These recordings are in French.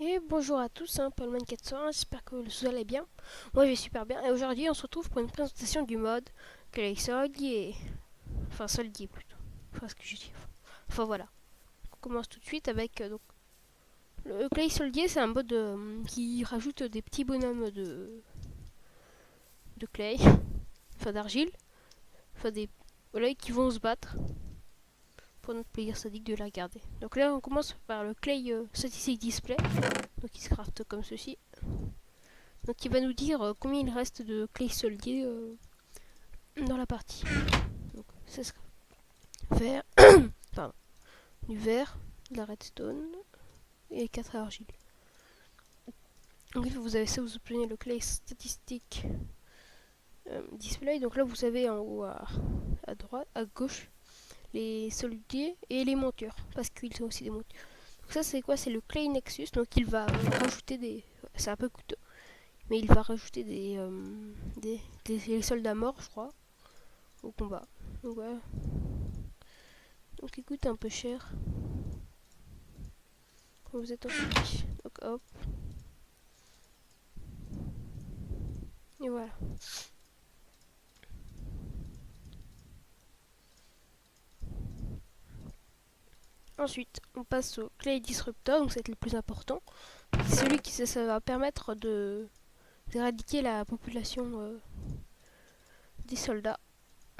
Et bonjour à tous, Palman 401, j'espère que vous allez bien. Moi je vais super bien et aujourd'hui on se retrouve pour une présentation du mode Clay Soldier. Enfin Soldier plutôt. Enfin ce que je dis. Enfin voilà. On commence tout de suite avec le Clay Soldier, c'est un mode qui rajoute des petits bonhommes de clay, enfin d'argile, enfin des voilà qui vont se battre pour notre plaisir sadique de la regarder. Donc là on commence par le Clay Statistic Display, donc il se craft comme ceci. Donc il va nous dire combien il reste de clés soldiers dans la partie. Donc ça sera vert, pardon, du vert, de la redstone et 4 argiles. Donc vous avez ça, vous obtenez le clay statistique display. Donc là vous avez en haut à droite, à gauche, les soldiers et les montures, parce qu'ils sont aussi des montures. Donc ça c'est quoi? C'est le clay nexus. Donc il va rajouter des, c'est un peu coûteux, mais il va rajouter des soldats morts, je crois, au combat. Donc voilà. Donc il coûte un peu cher quand vous êtes en free. Donc hop. Et voilà. Ensuite, on passe au Clay Disruptor, donc c'est le plus important. C'est celui qui ça va permettre d'éradiquer la population des soldats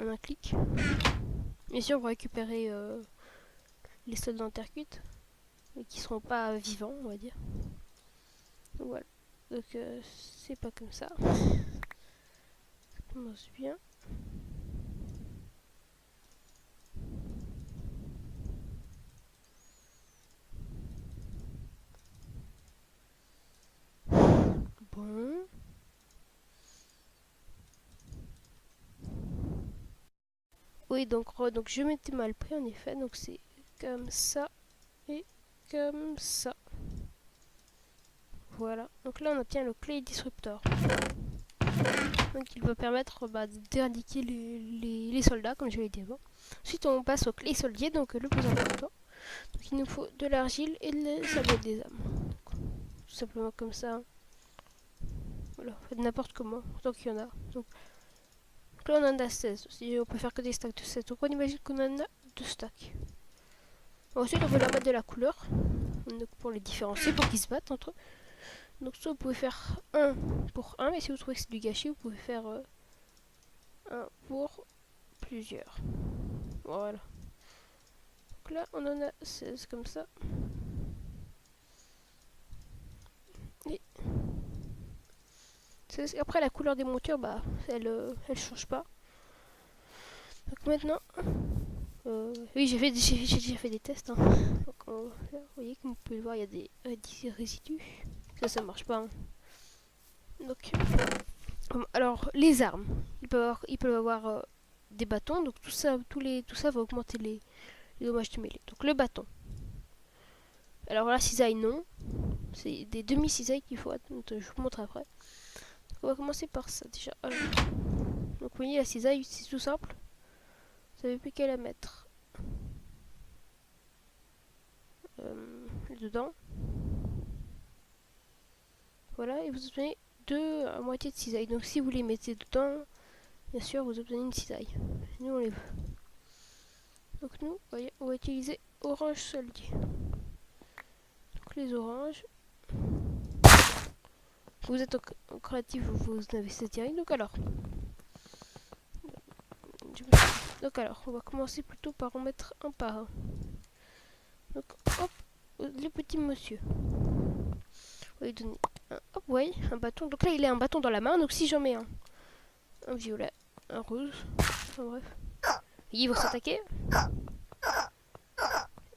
en un clic. Bien sûr, vous récupérez les soldats en terre cuite, mais qui seront pas vivants, on va dire. Donc voilà. Donc c'est pas comme ça. Ça commence bien. Bon. Oui, donc je m'étais mal pris en effet. Donc c'est comme ça et comme ça. Voilà. Donc là on obtient le Clay Disruptor. Donc il va permettre d'éradiquer les soldats, comme je l'ai dit avant. Ensuite on passe au Clay Soldier, donc le plus important. Donc il nous faut de l'argile et de sabots des âmes. Tout simplement comme ça. Voilà, faites n'importe comment, tant qu'il y en a. Donc là on en a 16. Si on peut faire que des stacks de 16. Donc on imagine qu'on en a 2 stacks. Ensuite on peut leur mettre de la couleur. Donc pour les différencier, pour qu'ils se battent entre eux. Donc soit vous pouvez faire un pour un, mais si vous trouvez que c'est du gâchis, vous pouvez faire un pour plusieurs. Voilà. Donc là on en a 16 comme ça. Et après la couleur des montures, elle change pas. Donc maintenant, oui j'ai déjà fait des tests. Hein. Donc, là, vous voyez comme vous pouvez le voir, il y a des résidus. Ça marche pas. Hein. Donc alors les armes, ils peuvent avoir des bâtons. Donc tout ça va augmenter les dommages de mêlée. Donc le bâton. Alors la cisaille non, c'est des demi-cisailles qu'il faut. Je vous montre après. Donc, on va commencer par ça déjà. Alors, donc vous voyez la cisaille, c'est tout simple. Vous n'avez plus qu'à la mettre dedans. Voilà, et vous obtenez deux à moitié de cisaille. Donc si vous les mettez dedans, bien sûr vous obtenez une cisaille. Nous on les veut. Donc nous, voyez, on va utiliser orange soldier. Donc les oranges. Vous êtes en créatif, vous avez cette direct. Donc alors, on va commencer plutôt par en mettre un par un. Donc hop, le petit monsieur. On va lui donner hop, ouais, un bâton. Donc là il a un bâton dans la main. Donc si j'en mets un violet, un rose, enfin bref, ils vont s'attaquer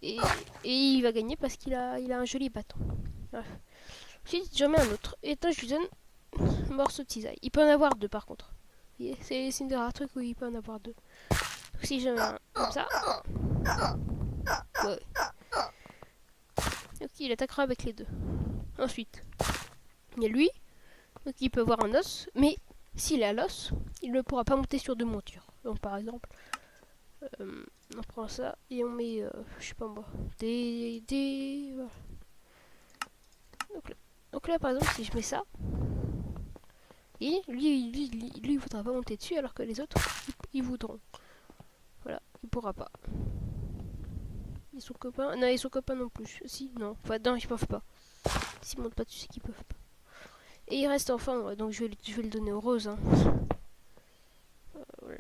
et, et il va gagner parce qu'il a un joli bâton. Bref. Ensuite j'en mets un autre. Et là je lui donne un morceau de cisaille. Il peut en avoir deux par contre. C'est une des rares trucs où il peut en avoir deux. Donc si j'en mets un comme ça, ouais. Donc il attaquera avec les deux. Ensuite, il y a lui, donc il peut avoir un os, mais s'il a l'os, il ne pourra pas monter sur deux montures. Donc par exemple, on prend ça et on met, je sais pas moi, voilà. Donc Donc là, par exemple, si je mets ça, et lui, il voudra pas monter dessus, alors que les autres, ils voudront. Voilà, il pourra pas. Ils sont copains. Non, ils sont copains non plus. Si, non. Enfin, non, ils peuvent pas. S'ils montent pas dessus, c'est qu'ils peuvent pas. Et il reste enfin, ouais, donc je vais le donner au rose. Hein. Voilà.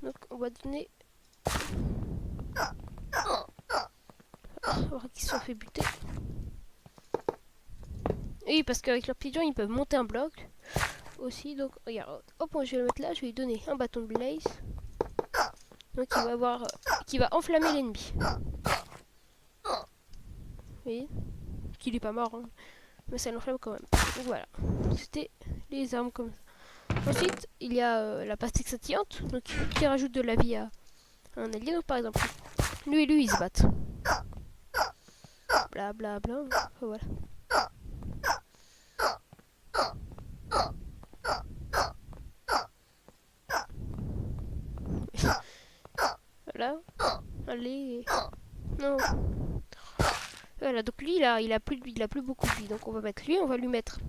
Donc on va donner. On va voir qu'ils se sont fait buter. Oui, parce qu'avec leurs petits joints, ils peuvent monter un bloc aussi. Donc regarde, hop, je vais le mettre là. Je vais lui donner un bâton de blaze. Donc il va avoir, qui va enflammer l'ennemi. Vous voyez, qu'il est pas mort, hein, mais ça l'enflamme quand même. Donc voilà, c'était les armes comme ça. Ensuite, il y a la pastille scintillante, donc qui rajoute de la vie à un allié. Donc par exemple, lui et lui ils se battent. Bla bla bla. Voilà. Voilà. Allez. Non. Voilà, donc lui il a plus beaucoup de vie. Donc on va mettre lui, on va lui mettre.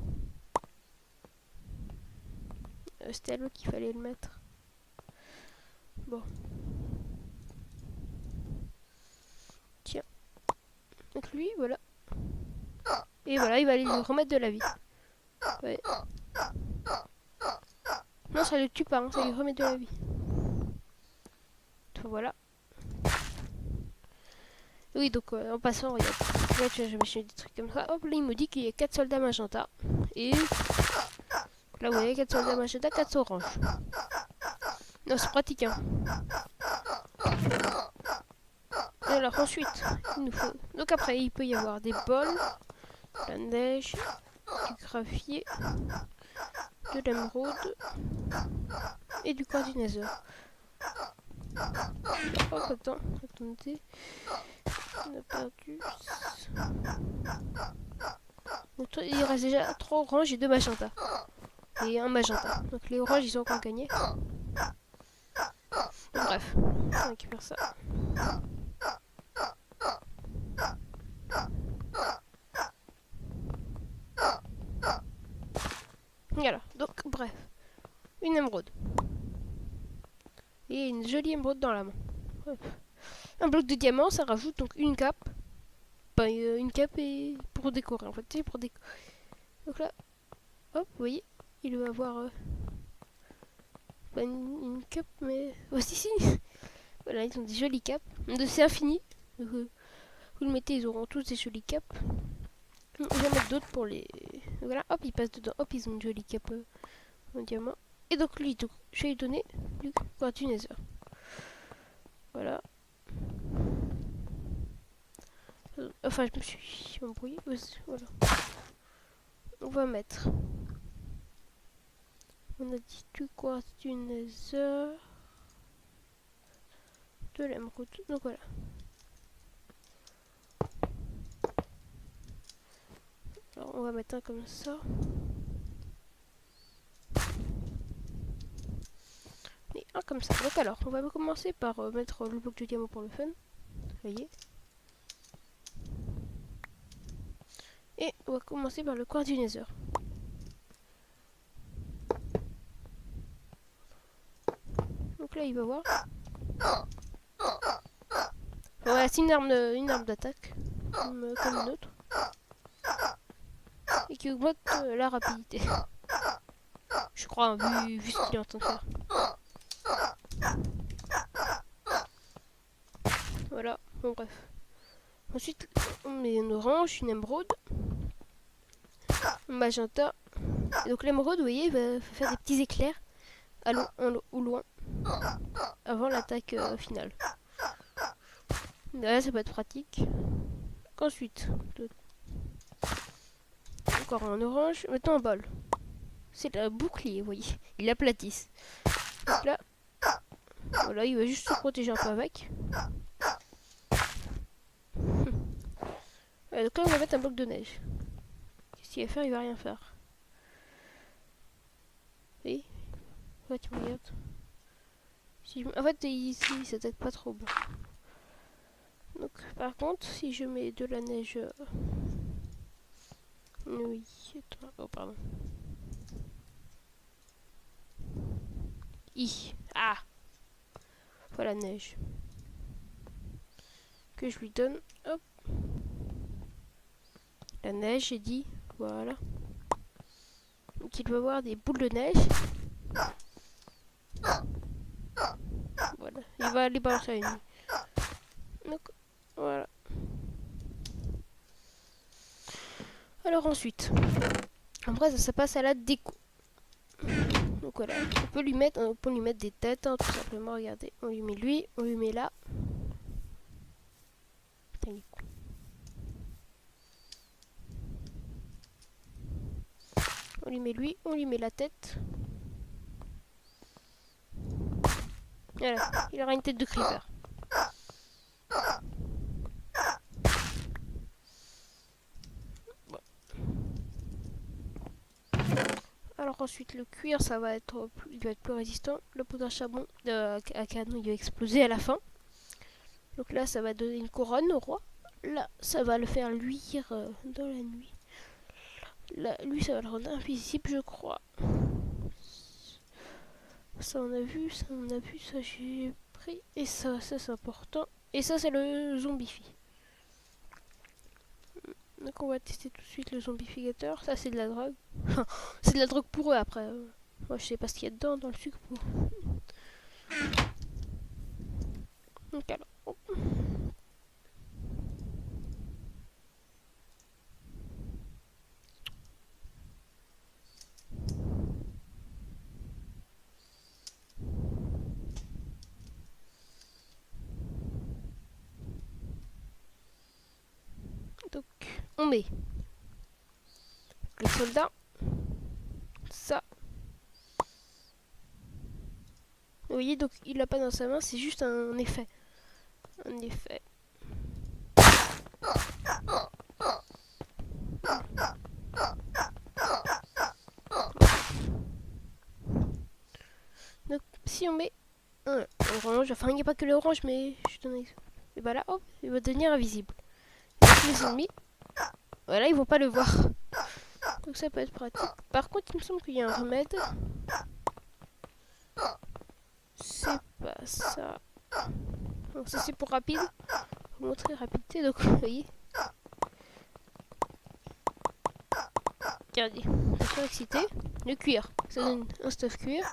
C'était à l'autre qu'il fallait le mettre. Bon. Tiens. Donc lui, voilà. Et voilà, il va aller lui remettre de la vie. Ouais. Non, ça le tue pas, hein, ça lui remet de la vie. Donc, voilà. Oui, donc en passant, regarde. Là, tu vois, je mets des trucs comme ça. Hop, là, il me dit qu'il y a 4 soldats magenta. Et là, vous voyez, 4 soldats magenta, 4 oranges. Non, c'est pratique, hein. Et alors, ensuite, il nous faut. Donc, après, il peut y avoir des bols, de la neige, du gravier, de l'émeraude et du corps du nether. Oh, attends, attendez. On a perdu. Donc, il reste déjà 3 oranges et 2 magenta. Et un magenta. Donc les oranges ils ont encore gagné. Bref, on récupère ça. Voilà, donc bref. Une émeraude. Et une jolie émeraude dans la main. Hop. Un bloc de diamant, ça rajoute donc une cape. Enfin, une cape et pour décorer en fait. C'est pour décorer. Donc là, hop, vous voyez, il va avoir pas une cape, mais. Oh, si. Voilà, ils ont des jolies capes. C'est infini. Donc, vous le mettez, ils auront tous des jolies capes. Je vais en mettre d'autres pour les. Voilà, hop, ils passent dedans. Hop, ils ont une jolie cape en diamant. Et donc, lui, donc, je vais lui donner du corps du nether. Voilà. Enfin, je me suis embrouillée. Voilà. On va mettre. On a dit du quartz du nether. De l'émeraude. Donc voilà. Alors, on va mettre un comme ça. Et un comme ça. Donc alors, on va commencer par mettre le bloc de diamant pour le fun. Vous voyez. Et on va commencer par le quartz du nether. Donc là, il va voir. Voilà, c'est une arme d'attaque. Comme une autre. Et qui augmente la rapidité. Je crois, hein, vu ce qu'il est en train de faire. Voilà, bon bref. Ensuite, on met une orange, une émeraude, un magenta. Et donc l'émeraude, vous voyez, va faire des petits éclairs au loin, avant l'attaque finale. Là, ça peut être pratique. Ensuite, encore un orange, maintenant un bol. C'est le bouclier, vous voyez, il aplatisse. Donc là, voilà, il va juste se protéger un peu avec. Donc là, on va mettre un bloc de neige. Qu'est-ce qu'il va faire? Il va rien faire. Oui. Ouais, tu me regardes. En fait, ici, ça t'aide pas trop bien. Donc, par contre, si je mets de la neige Oui, attends. Oh, pardon. Ah, voilà la neige. Que je lui donne. Hop. La neige, j'ai dit. Voilà. Donc il doit avoir des boules de neige. Voilà. Il va aller balancer à une nuit. Donc, voilà. Alors ensuite. Après, ça passe à la déco. Donc voilà. On peut lui mettre des têtes, hein, tout simplement. Regardez. On lui met lui. On lui met là. Putain, il est con. On lui met lui. On lui met la tête. Voilà. Il aura une tête de creeper. Alors ensuite le cuir ça va être il va être plus résistant. Le poudre à charbon à canon il va exploser à la fin. Donc là ça va donner une couronne au roi. Là ça va le faire luire dans la nuit. Là lui ça va le rendre invisible je crois. Ça on a vu, ça j'ai pris. Et ça c'est important. Et ça c'est le zombifie. Donc on va tester tout de suite le zombificateur. Ça c'est de la drogue. C'est de la drogue pour eux après. Moi je sais pas ce qu'il y a dedans dans le sucre pour. Donc alors. Donc on met le soldat. Ça. Vous voyez donc il l'a pas dans sa main, c'est juste un effet. Un effet. Donc si on met un orange, enfin il n'y a pas que l'orange mais je donne un exemple. Et bah là hop, il va devenir invisible. Et les ennemis, voilà ils vont pas le voir. Donc ça peut être pratique. Par contre il me semble qu'il y a un remède. C'est pas ça. Donc ça c'est pour rapide. Pour montrer rapidité, donc vous voyez. Regardez, attention excité. Le cuir, ça donne un stuff cuir.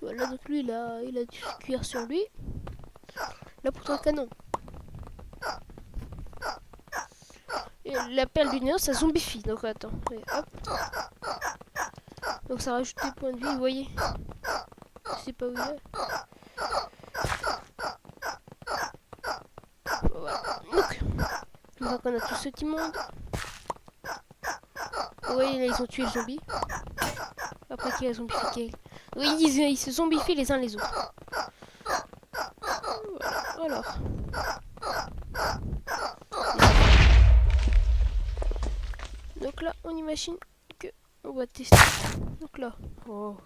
Voilà, donc lui il a du cuir sur lui. Là pour ton canon. Et la perle du néant ça zombifie, donc attends. Et hop. Donc ça rajoute des points de vie, vous voyez. Je sais pas où il est. Voilà. Donc, une fois qu'on a tout ce petit monde. Vous voyez là ils ont tué le zombie. Après qu'il a zombifié. Oui, ils se zombifient les uns les autres. Voilà. Alors. Donc là, on imagine que on va tester. Donc là, oh.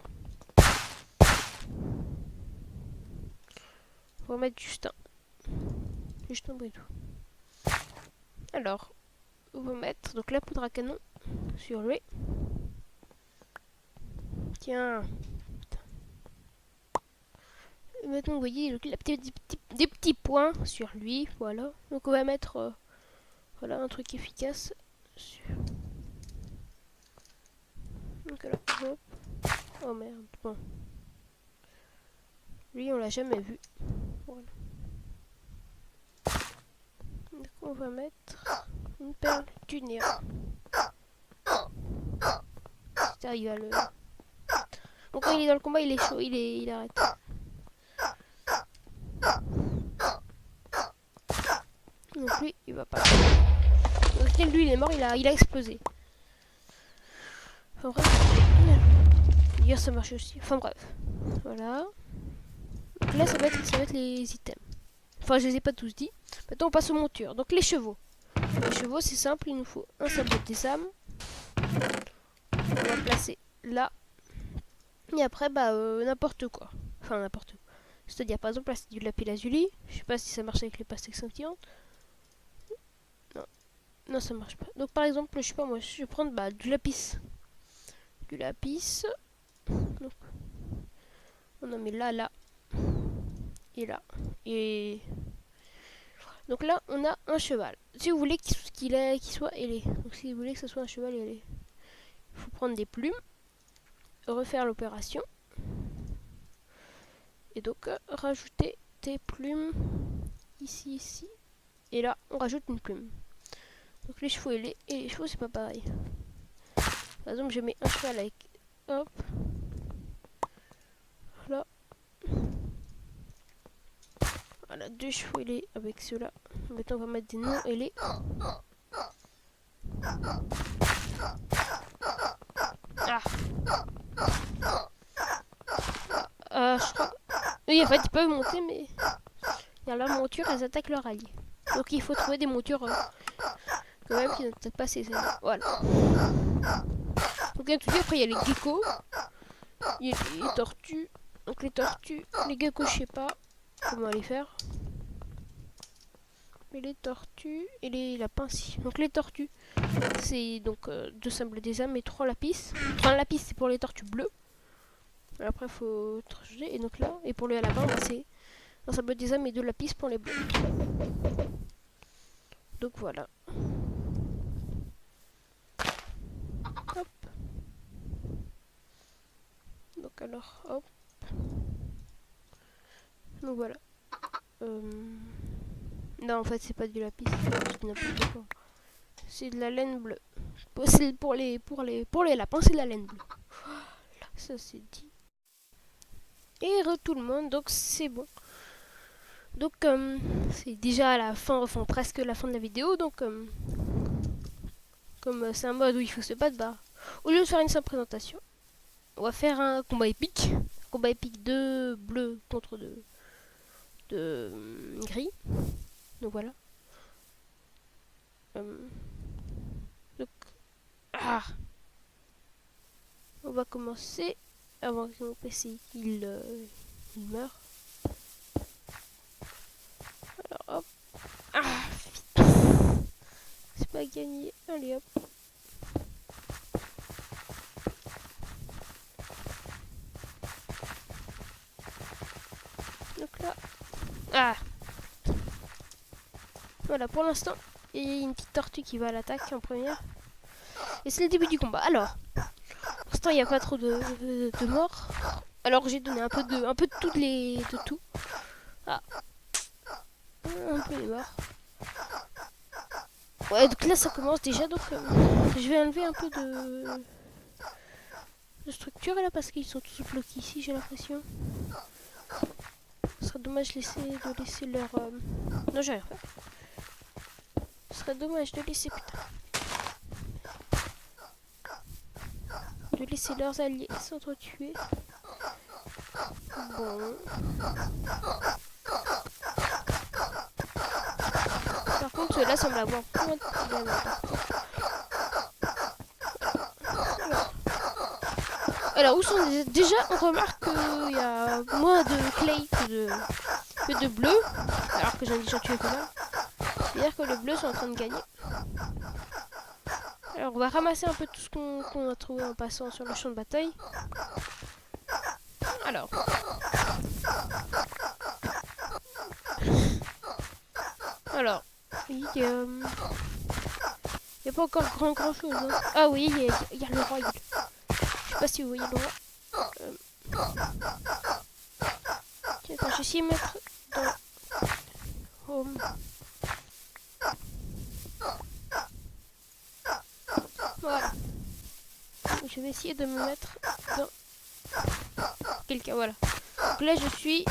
On va mettre juste un bridou. Alors, on va mettre donc la poudre à canon sur lui. Tiens. Et maintenant, vous voyez, il a des petits points sur lui. Voilà. Donc on va mettre voilà un truc efficace. Donc là, hop. Oh merde. Bon. Lui, on l'a jamais vu. Voilà. Donc on va mettre une perle du néant. C'est arrivé à le. Donc quand il est dans le combat, il est chaud, il arrête. Donc lui, il va pas. Donc lui, il est mort, il a explosé. Enfin bref. Hier, ça marche aussi. Enfin bref. Voilà. Donc là, ça va être les items. Enfin, je les ai pas tous dit. Maintenant, on passe aux montures. Donc les chevaux. Les chevaux, c'est simple, il nous faut un sabot des âmes. On va placer là. Et après, bah, n'importe quoi. Enfin, n'importe quoi. C'est-à-dire, par exemple, là, c'est du lapis lazuli. Je sais pas si ça marche avec les pastèques scintillantes. Non. Non, ça marche pas. Donc par exemple, je sais pas moi, je vais prendre du lapis. Du lapis. Donc, on en met là, là. Et là. Et donc là, on a un cheval. Si vous voulez qu'il soit ailé. Donc si vous voulez que ce soit un cheval ailé, il faut prendre des plumes, refaire l'opération. Et donc rajouter des plumes ici, ici. Et là, on rajoute une plume. Donc les chevaux ailés et les chevaux, c'est pas pareil. Par exemple, je mets un cheval avec... Hop. Là. Voilà, deux chevaux ailés avec ceux-là. Maintenant, on va mettre des non ailés. Ah. Je crois... Oui, en fait, ils peuvent monter, mais... Il y a la monture, elles attaquent leur allié. Donc il faut trouver des montures quand même qui n'attaquent pas ces alliés. Voilà. Donc là, tout dit, après, il y a les geckos. Il y a les tortues. Donc les tortues, les geckos, je sais pas comment les faire. Mais les tortues et les lapins, si. Donc les tortues, c'est donc 2 symboles des âmes et 3 lapis. 3 lapis, c'est pour les tortues bleues. Après, il faut changer. Et donc là, et pour le lapin, c'est un symbole des âmes et 2 lapis pour les bleus. Donc voilà. Hop. Donc alors, hop. Donc voilà. Non, en fait, c'est pas du lapis. C'est n'importe quoi. C'est de la laine bleue. Pour les lapins, c'est de la laine bleue. Voilà, ça c'est dit. Et tout le monde, donc c'est bon. Donc c'est déjà à la fin, enfin presque la fin de la vidéo. Donc comme c'est un mode où il faut se battre, au lieu de faire une simple présentation, on va faire un combat épique. Un combat épique de bleu contre de gris. Donc voilà. Donc, on va commencer avant que mon PC il meure. Alors hop. C'est pas gagné. Allez hop. Donc là. Voilà, pour l'instant, il y a une petite tortue qui va à l'attaque en première. Et c'est le début du combat. Alors, pour l'instant, il n'y a pas trop de morts. Alors, j'ai donné un peu de tout. Un peu les morts. Ouais, donc là, ça commence déjà. Donc, je vais enlever un peu de structure là parce qu'ils sont tous bloqués ici, j'ai l'impression. Ce serait dommage de laisser leur... Non, j'ai rien fait. Ce serait dommage de laisser... Putain. De laisser leurs alliés s'entretuer. Bon. Par contre, ceux-là semblent avoir plein de problèmes. Alors, où sont déjà, on remarque qu'il y a moins de clay que de bleu. Alors que j'en ai déjà tué pas mal. C'est-à-dire que les bleus sont en train de gagner. Alors, on va ramasser un peu tout ce qu'on a trouvé en passant sur le champ de bataille. Alors. Alors. Il n'y a pas encore grand chose. Hein. Ah oui, il y a le roi. Je sais pas si vous voyez le roi. Tiens, attends, je vais essayer de mettre dans Home. Voilà. Je vais essayer de me mettre dans quelqu'un. Voilà. Donc là, je suis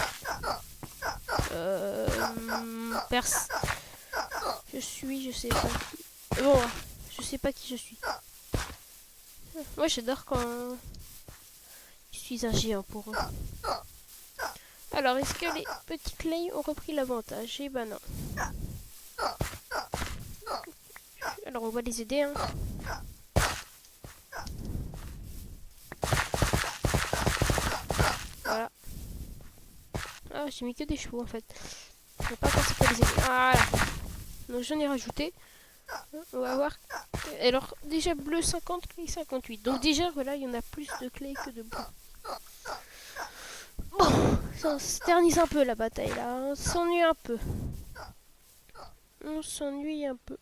Perse. Je sais pas qui. Bon, je sais pas qui je suis. Moi, j'adore quand je suis un géant pour eux. Alors, est-ce que les petits clays ont repris l'avantage? Eh ben non. Alors, on va les aider. Hein. Voilà. Ah, j'ai mis que des chevaux en fait. Je ne sais pas quand c'est pour les aider. Voilà. Donc, j'en ai rajouté. On va voir. Alors, déjà bleu 50, clay 58. Donc déjà, voilà, il y en a plus de clay que de bleu. Bon, ça se ternise un peu la bataille là. On s'ennuie un peu. On s'ennuie un peu.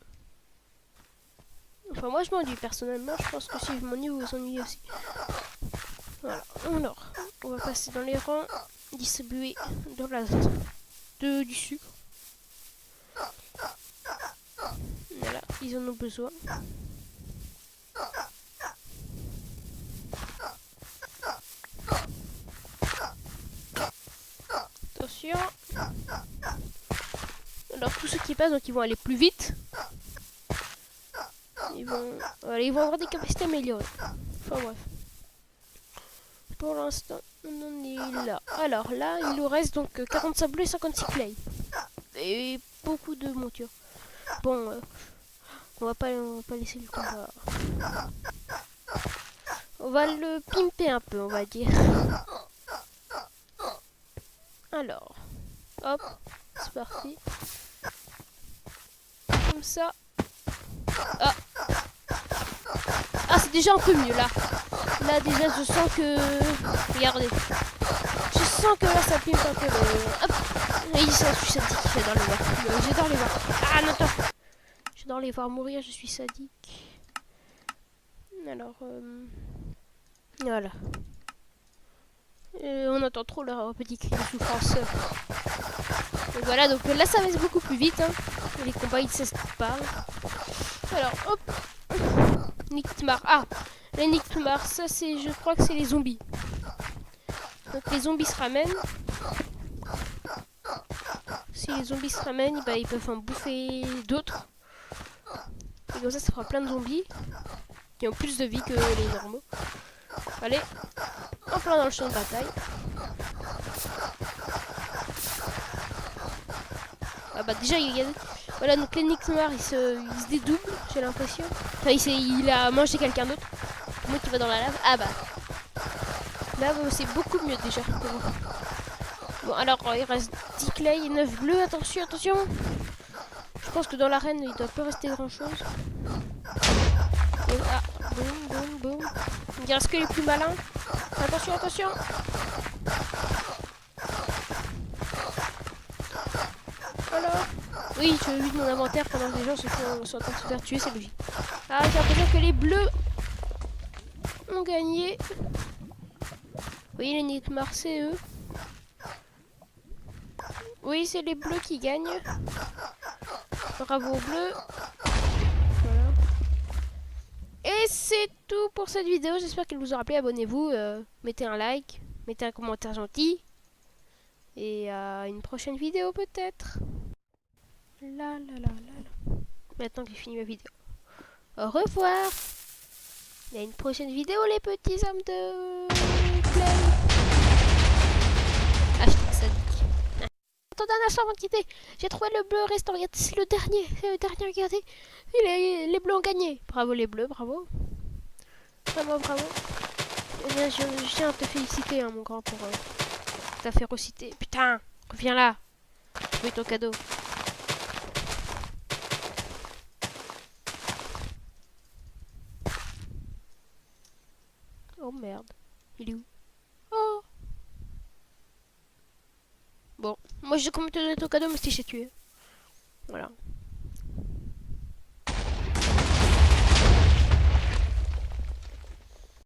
Enfin, moi je m'ennuie personnellement. Je pense que si je m'ennuie, vous vous ennuyez aussi. Voilà. Alors, on va passer dans les rangs. Distribuer dans la zone du sucre. Voilà, ils en ont besoin. Attention. Alors tous ceux qui passent, donc ils vont aller plus vite. Voilà, ils vont avoir des capacités améliorées. Enfin bref. Pour l'instant, on en est là. Alors là, il nous reste donc 45 bleus et 56 clay. Et beaucoup de montures. Bon, on va pas laisser le combat. On va le pimper un peu, on va dire. Alors, hop, c'est parti. Comme ça. Ah, c'est déjà un peu mieux là. Là déjà je sens que... Regardez. Je sens que là ça pimpe un peu le... Hop. Et ça, je suis sadique, j'adore les voir. J'adore les voir. Ah non, attends. J'adore les voir mourir, je suis sadique. Alors, voilà. On entend trop leur petit cri de souffrance. Donc voilà, donc là ça va beaucoup plus vite. Hein. Les combats ils cessent pas. Alors, hop. Nightmare. Ah, les Nightmare, ça c'est, je crois que c'est les zombies. Donc les zombies se ramènent. Si les zombies se ramènent, bah, ils peuvent en bouffer d'autres. Et comme ça fera plein de zombies qui ont plus de vie que les normaux. Allez, en plein dans le champ de bataille. Ah bah déjà il y a... Voilà, donc l'ennemi noir il se dédouble, j'ai l'impression. Enfin il a mangé quelqu'un d'autre. Moi qui va dans la lave. Ah bah. Là c'est beaucoup mieux déjà. Bon alors il reste 10 clay et 9 bleus, attention, attention. Je pense que dans l'arène il doit pas rester grand chose. Et, ah, boum, boum, boum. Il reste que les plus malins. Attention, attention. Voilà. Oui, je vide mon inventaire pendant que les gens sont en train de se faire tuer, c'est logique. Ah, j'ai l'impression que les bleus ont gagné. Oui, les Nightmare, c'est eux. Oui, c'est les bleus qui gagnent. Bravo aux bleus. Voilà. Et c'est tout pour cette vidéo. J'espère qu'elle vous aura plu. Abonnez-vous, mettez un like, mettez un commentaire gentil. Et à une prochaine vidéo peut-être. La la la la. Maintenant que j'ai fini ma vidéo. Au revoir. Et à une prochaine vidéo les petits âmes de Clay. Ah, je sadique. Attendez un instant avant de quitter. J'ai trouvé le bleu restant. Regardez, c'est le dernier. C'est le dernier, regardez. Les bleus ont gagné. Bravo les bleus, bravo. Vraiment bravo. Eh bien, je tiens à te féliciter, hein, mon grand, pour ta férocité. Putain, reviens là. Je veux ton cadeau. Oh merde. Il est où? Oh. Bon, moi je compte te donner ton cadeau, mais si j'ai tué. Voilà.